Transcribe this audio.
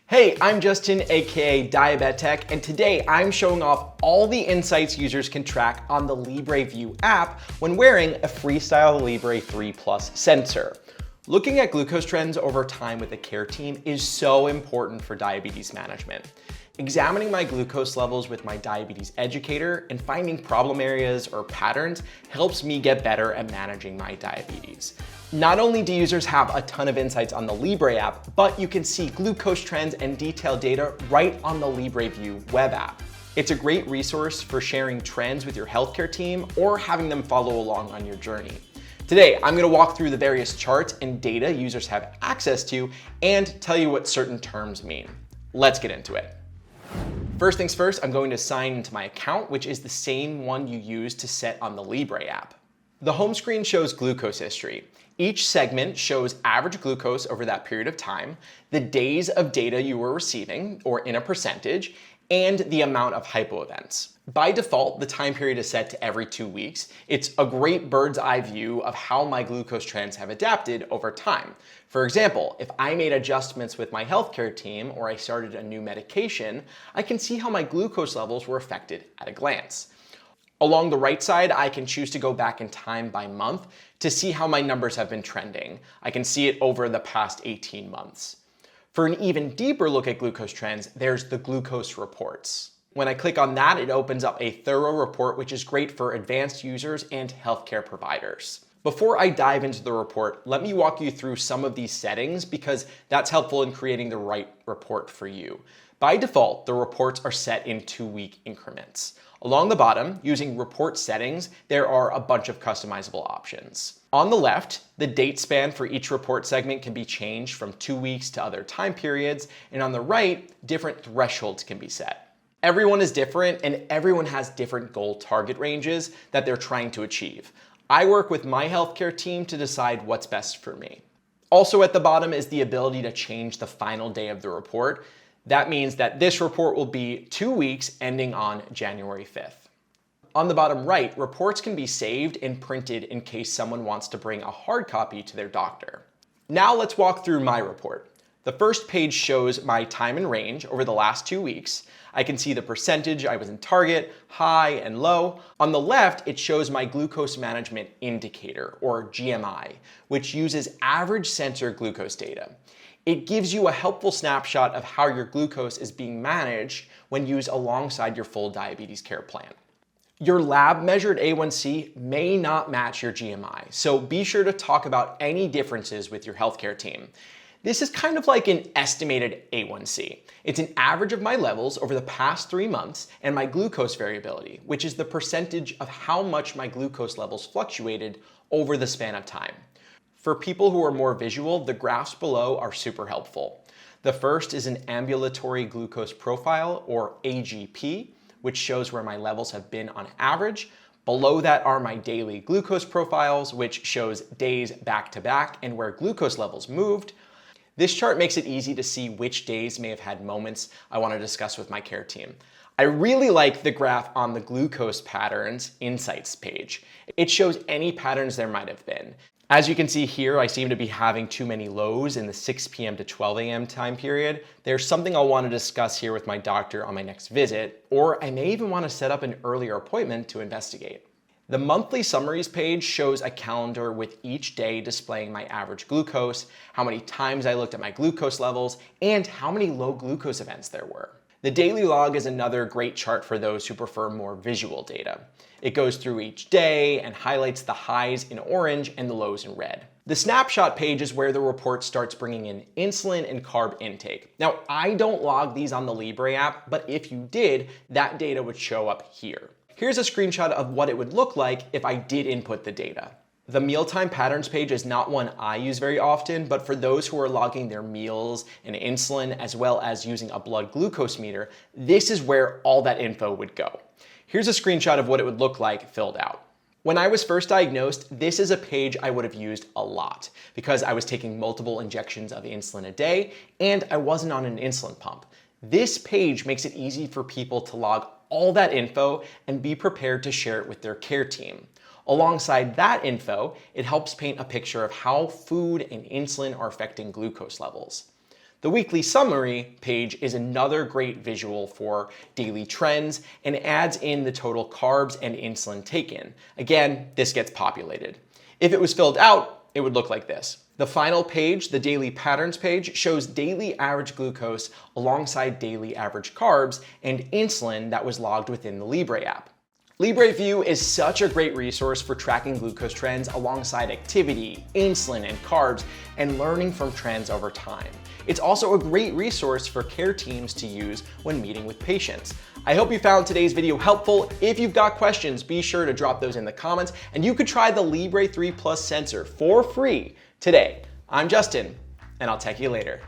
Hey, I'm Justin, aka Diabetech, and today I'm showing off all the insights users can track on the LibreView app when wearing a FreeStyle Libre 3 Plus sensor. Looking at glucose trends over time with the care team is so important for diabetes management. Examining my glucose levels with my diabetes educator and finding problem areas or patterns helps me get better at managing my diabetes. Not only do users have a ton of insights on the Libre app, but you can see glucose trends and detailed data right on the LibreView web app. It's a great resource for sharing trends with your healthcare team or having them follow along on your journey. Today, I'm going to walk through the various charts and data users have access to and tell you what certain terms mean. Let's get into it. First things first, I'm going to sign into my account, which is the same one you use to set on the Libre app. The home screen shows glucose history. Each segment shows average glucose over that period of time, the days of data you were receiving, or in a percentage, and the amount of hypo events. By default, the time period is set to every 2 weeks. It's a great bird's eye view of how my glucose trends have adapted over time. For example, if I made adjustments with my healthcare team or I started a new medication, I can see how my glucose levels were affected at a glance. Along the right side, I can choose to go back in time by month to see how my numbers have been trending. I can see it over the past 18 months. For an even deeper look at glucose trends, there's the glucose reports. When I click on that, it opens up a thorough report, which is great for advanced users and healthcare providers. Before I dive into the report, let me walk you through some of these settings because that's helpful in creating the right report for you. By default, the reports are set in 2-week increments. Along the bottom, using report settings, there are a bunch of customizable options. On the left, the date span for each report segment can be changed from 2 weeks to other time periods, and on the right, different thresholds can be set. Everyone is different and everyone has different goal target ranges that they're trying to achieve. I work with my healthcare team to decide what's best for me. Also at the bottom is the ability to change the final day of the report. That means that this report will be 2 weeks ending on January 5th. On the bottom right, reports can be saved and printed in case someone wants to bring a hard copy to their doctor. Now let's walk through my report. The first page shows my time and range over the last 2 weeks. I can see the percentage I was in target, high and low. On the left, it shows my glucose management indicator, or GMI, which uses average sensor glucose data. It gives you a helpful snapshot of how your glucose is being managed when used alongside your full diabetes care plan. Your lab measured A1C may not match your GMI, so be sure to talk about any differences with your healthcare team. This is kind of like an estimated A1C. It's an average of my levels over the past 3 months and my glucose variability, which is the percentage of how much my glucose levels fluctuated over the span of time. For people who are more visual, the graphs below are super helpful. The first is an ambulatory glucose profile, or AGP, which shows where my levels have been on average. Below that are my daily glucose profiles, which shows days back to back and where glucose levels moved. This chart makes it easy to see which days may have had moments I want to discuss with my care team. I really like the graph on the glucose patterns insights page. It shows any patterns there might have been. As you can see here, I seem to be having too many lows in the 6 p.m. to 12 a.m. time period. There's something I'll want to discuss here with my doctor on my next visit, or I may even want to set up an earlier appointment to investigate. The monthly summaries page shows a calendar with each day displaying my average glucose, how many times I looked at my glucose levels, and how many low glucose events there were. The daily log is another great chart for those who prefer more visual data. It goes through each day and highlights the highs in orange and the lows in red. The snapshot page is where the report starts bringing in insulin and carb intake. Now, I don't log these on the Libre app, but if you did, that data would show up here. Here's a screenshot of what it would look like if I did input the data. The mealtime patterns page is not one I use very often, but for those who are logging their meals and insulin, as well as using a blood glucose meter, this is where all that info would go. Here's a screenshot of what it would look like filled out. When I was first diagnosed, this is a page I would have used a lot because I was taking multiple injections of insulin a day and I wasn't on an insulin pump. This page makes it easy for people to log all that info and be prepared to share it with their care team. Alongside that info, it helps paint a picture of how food and insulin are affecting glucose levels. The weekly summary page is another great visual for daily trends and adds in the total carbs and insulin taken. Again, this gets populated. If it was filled out, it would look like this. The final page, the daily patterns page, shows daily average glucose alongside daily average carbs and insulin that was logged within the Libre app. LibreView is such a great resource for tracking glucose trends alongside activity, insulin, and carbs, and learning from trends over time. It's also a great resource for care teams to use when meeting with patients. I hope you found today's video helpful. If you've got questions, be sure to drop those in the comments, and you could try the Libre 3 Plus sensor for free today. I'm Justin, and I'll tech you later.